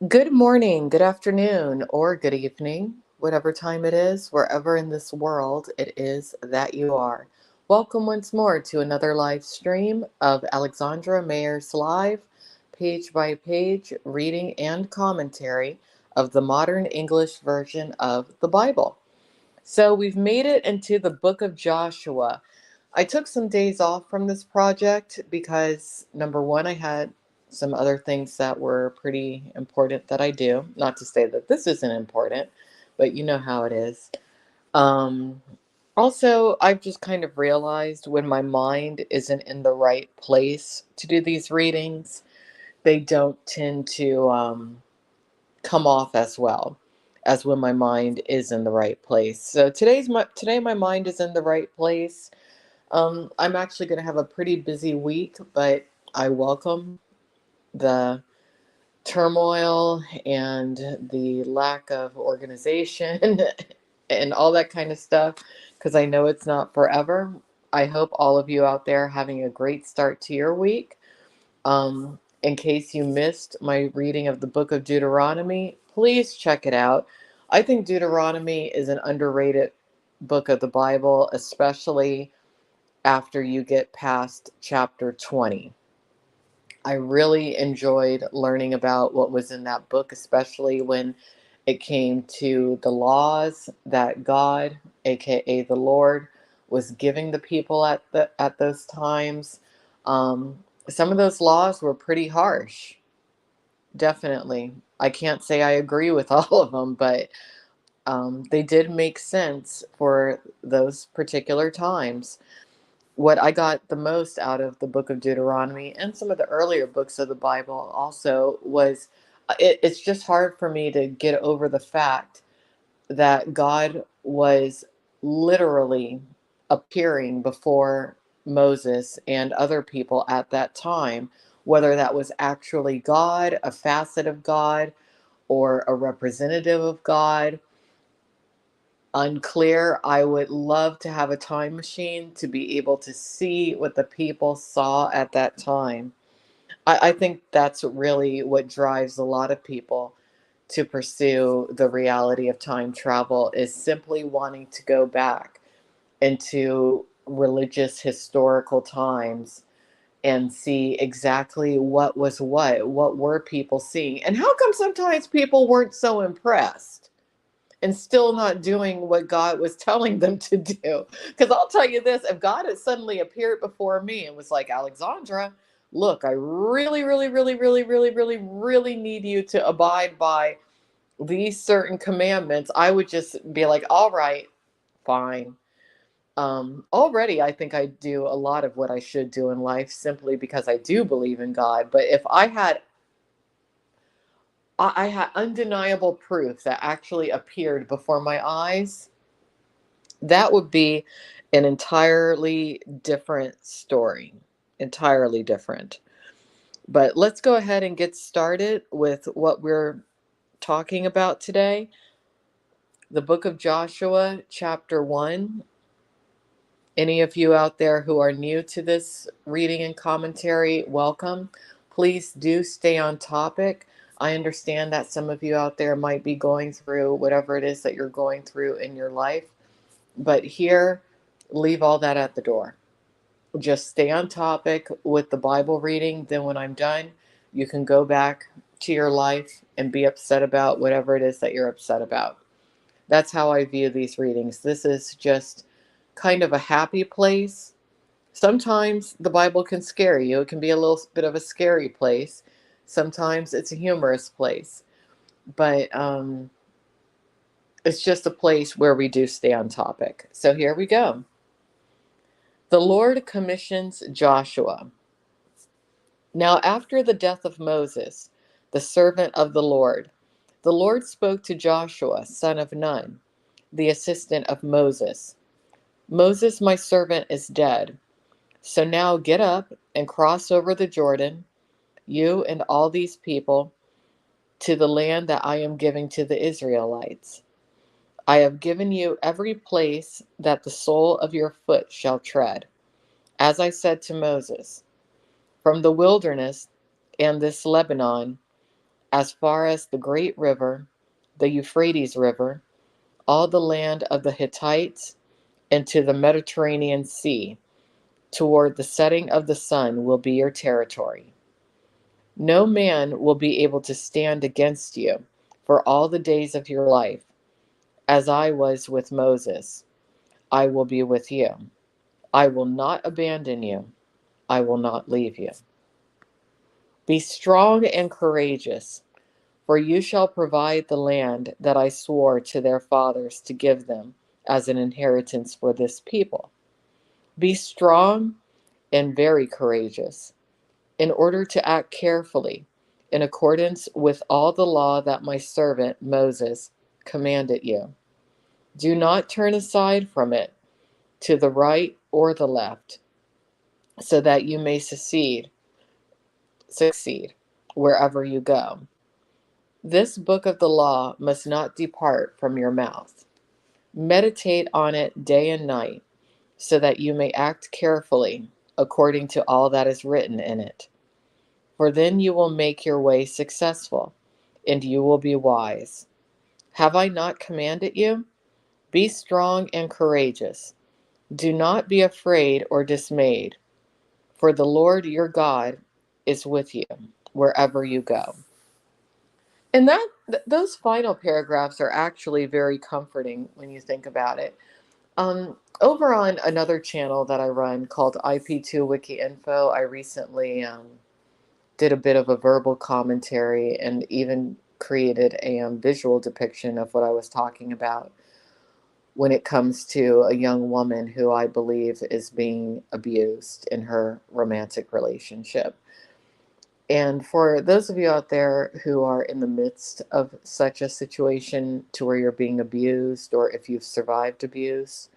Good morning, good afternoon, or good evening, whatever time it is, wherever in this world it is that you are. Welcome once more to another live stream of Alexandra Mayers Live, page by page reading and commentary of the modern English version of the Bible. So we've made it into the book of Joshua. I took some days off from this project because number one, I had some other things that were pretty important that I do. Not to say that this isn't important, but you know how it is. Um, Also, I've just kind of realized when my mind isn't in the right place to do these readings, they don't tend to come off as well as when my mind is in the right place. So today my mind is in the right place. I'm actually going to have a pretty busy week, but I welcome the turmoil and the lack of organization and all that kind of stuff because I know it's not forever. I hope all of you out there are having a great start to your week. In case you missed my reading of the book of Deuteronomy, please check it out. I think Deuteronomy is an underrated book of the Bible, especially after you get past chapter 20. I really enjoyed learning about what was in that book, especially when it came to the laws that God, aka the Lord, was giving the people at those times. Some of those laws were pretty harsh, definitely. I can't say I agree with all of them, but they did make sense for those particular times. What I got the most out of the book of Deuteronomy and some of the earlier books of the Bible also was it's just hard for me to get over the fact that God was literally appearing before Moses and other people at that time, whether that was actually God, a facet of God, or a representative of God. Unclear. I would love to have a time machine to be able to see what the people saw at that time. I think that's really what drives a lot of people to pursue the reality of time travel is simply wanting to go back into religious historical times and see exactly what were people seeing, and how come sometimes people weren't so impressed and still not doing what God was telling them to do. Because I'll tell you this, if God had suddenly appeared before me and was like, Alexandra, look, I really, really, really, really, really, really, really need you to abide by these certain commandments, I would just be like, all right, fine. Already, I think I do a lot of what I should do in life simply because I do believe in God. But if I had undeniable proof that actually appeared before my eyes, that would be an entirely different story. Entirely different. But let's go ahead and get started with what we're talking about today. The book of Joshua, chapter 1. Any of you out there who are new to this reading and commentary, welcome. Please do stay on topic. I understand that some of you out there might be going through whatever it is that you're going through in your life, but here, leave all that at the door. Just stay on topic with the Bible reading. Then, when I'm done, you can go back to your life and be upset about whatever it is that you're upset about. That's how I view these readings. This is just kind of a happy place. Sometimes the Bible can scare you, it can be a little bit of a scary place. Sometimes it's a humorous place. But it's just a place where we do stay on topic. So here we go. The Lord commissions Joshua. Now, after the death of Moses, the servant of the Lord spoke to Joshua, son of Nun, the assistant of Moses. Moses, my servant, is dead. So now get up and cross over the Jordan, you and all these people, to the land that I am giving to the Israelites. I have given you every place that the sole of your foot shall tread, as I said to Moses. From the wilderness and this Lebanon, as far as the great river, the Euphrates River, all the land of the Hittites, and to the Mediterranean Sea, toward the setting of the sun will be your territory. No man will be able to stand against you for all the days of your life. As I was with Moses, I will be with you. I will not abandon you. I will not leave you. Be strong and courageous, for you shall provide the land that I swore to their fathers to give them as an inheritance for this people. Be strong and very courageous, in order to act carefully in accordance with all the law that my servant Moses commanded you. Do not turn aside from it to the right or the left, so that you may succeed wherever you go. This book of the law must not depart from your mouth. Meditate on it day and night, so that you may act carefully according to all that is written in it. For then you will make your way successful, and you will be wise. Have I not commanded you? Be strong and courageous. Do not be afraid or dismayed, for the Lord your God is with you wherever you go. And those final paragraphs are actually very comforting when you think about it. Over on another channel that I run called IP2 Wiki Info, I recently did a bit of a verbal commentary and even created a visual depiction of what I was talking about when it comes to a young woman who I believe is being abused in her romantic relationship. And for those of you out there who are in the midst of such a situation to where you're being abused, or if you've survived abuse,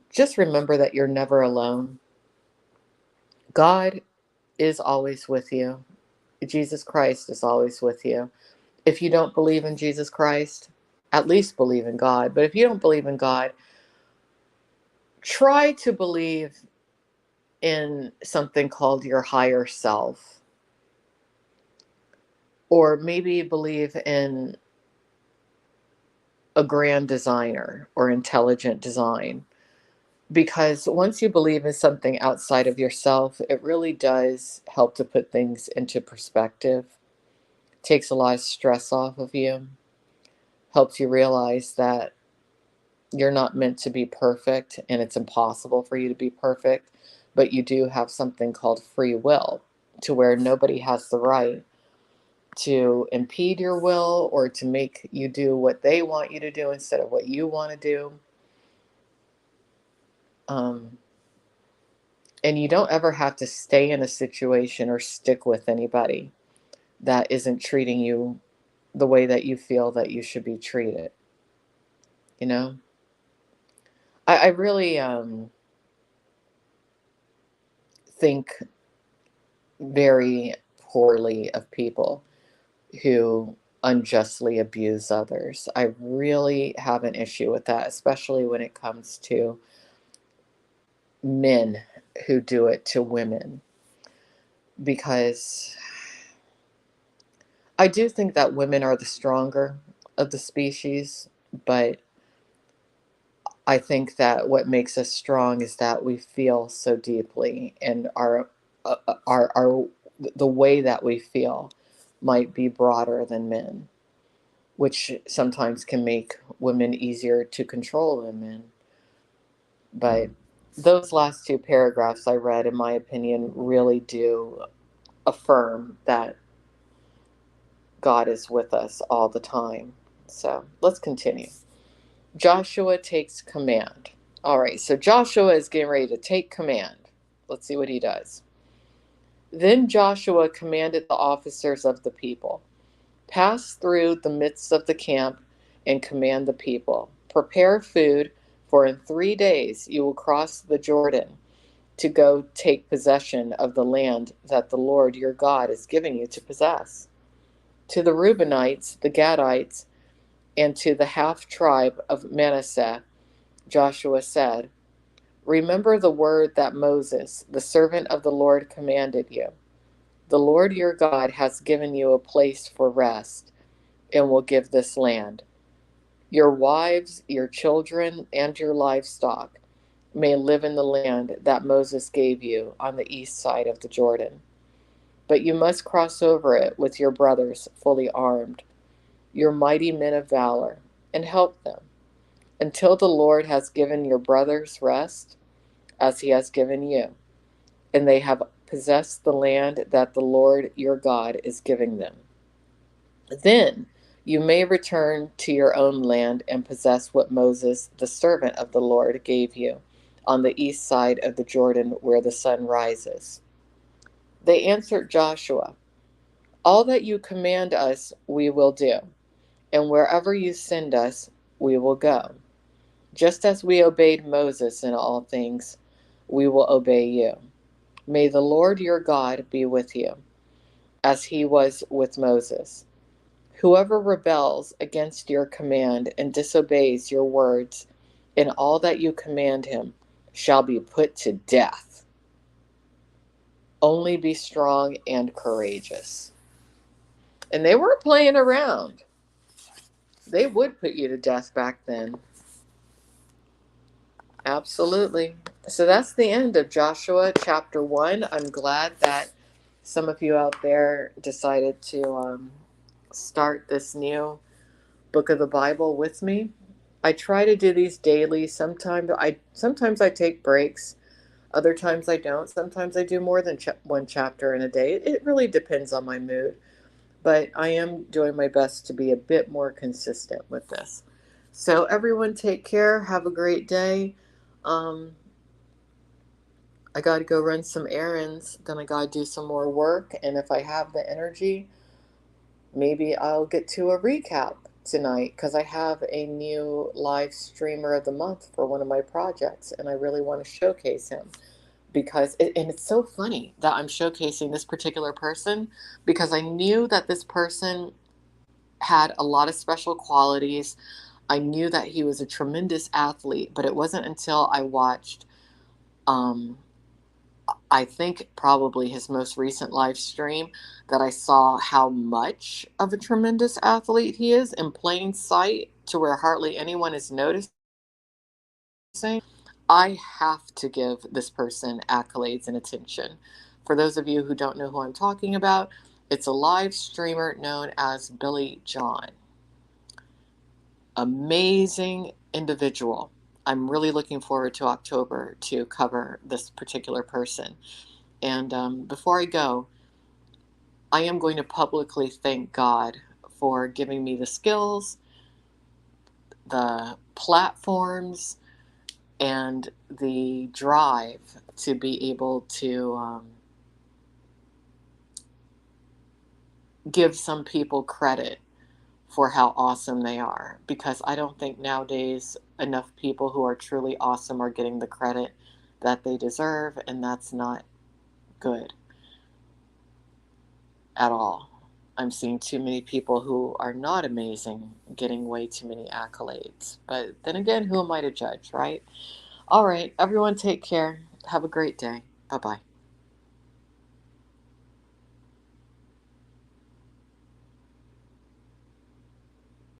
just remember that you're never alone. God is always with you. Jesus Christ is always with you. If you don't believe in Jesus Christ, at least believe in God. But if you don't believe in God, try to believe in something called your higher self. Or maybe believe in a grand designer or intelligent design. Because once you believe in something outside of yourself, it really does help to put things into perspective. Takes a lot of stress off of you. Helps you realize that you're not meant to be perfect and it's impossible for you to be perfect, but you do have something called free will, to where nobody has the right to impede your will or to make you do what they want you to do instead of what you want to do. Um, and you don't ever have to stay in a situation or stick with anybody that isn't treating you the way that you feel that you should be treated. You know, I really think very poorly of people who unjustly abuse others. I really have an issue with that, especially when it comes to men who do it to women. Because I do think that women are the stronger of the species, but I think that what makes us strong is that we feel so deeply, and our the way that we feel might be broader than men, which sometimes can make women easier to control than men. But those last two paragraphs I read, in my opinion, really do affirm that God is with us all the time. So let's continue. Joshua takes command. All right, so Joshua is getting ready to take command. Let's see what he does. Then Joshua commanded the officers of the people, pass through the midst of the camp and command the people. Prepare food, for in 3 days you will cross the Jordan to go take possession of the land that the Lord your God is giving you to possess. To the Reubenites, the Gadites, and to the half tribe of Manasseh, Joshua said, remember the word that Moses, the servant of the Lord, commanded you. The Lord your God has given you a place for rest and will give this land. Your wives, your children, and your livestock may live in the land that Moses gave you on the east side of the Jordan. But you must cross over it with your brothers fully armed, your mighty men of valor, and help them, until the Lord has given your brothers rest, as he has given you, and they have possessed the land that the Lord your God is giving them. Then you may return to your own land and possess what Moses, the servant of the Lord, gave you on the east side of the Jordan where the sun rises. They answered Joshua, all that you command us we will do, and wherever you send us we will go. Just as we obeyed Moses in all things, we will obey you. May the Lord your God be with you, as he was with Moses. Whoever rebels against your command and disobeys your words in all that you command him shall be put to death. Only be strong and courageous. And they weren't playing around. They would put you to death back then. Absolutely. So that's the end of Joshua chapter 1. I'm glad that some of you out there decided to start this new book of the Bible with me. I try to do these daily. Sometimes I take breaks. Other times I don't. Sometimes I do more than one chapter in a day. It really depends on my mood. But I am doing my best to be a bit more consistent with this. So everyone take care. Have a great day. Um, I got to go run some errands. Then I got to do some more work. And if I have the energy, maybe I'll get to a recap tonight because I have a new live streamer of the month for one of my projects. And I really want to showcase him and it's so funny that I'm showcasing this particular person because I knew that this person had a lot of special qualities. I knew that he was a tremendous athlete, but it wasn't until I watched I think probably his most recent live stream that I saw how much of a tremendous athlete he is in plain sight to where hardly anyone is noticing. I have to give this person accolades and attention. For those of you who don't know who I'm talking about, it's a live streamer known as Billy John. Amazing individual. I'm really looking forward to October to cover this particular person. And before I go, I am going to publicly thank God for giving me the skills, the platforms, and the drive to be able to give some people credit for how awesome they are. Because I don't think nowadays enough people who are truly awesome are getting the credit that they deserve, and that's not good at all. I'm seeing too many people who are not amazing getting way too many accolades. But then again, who am I to judge, right? All right, everyone take care. Have a great day. Bye-bye.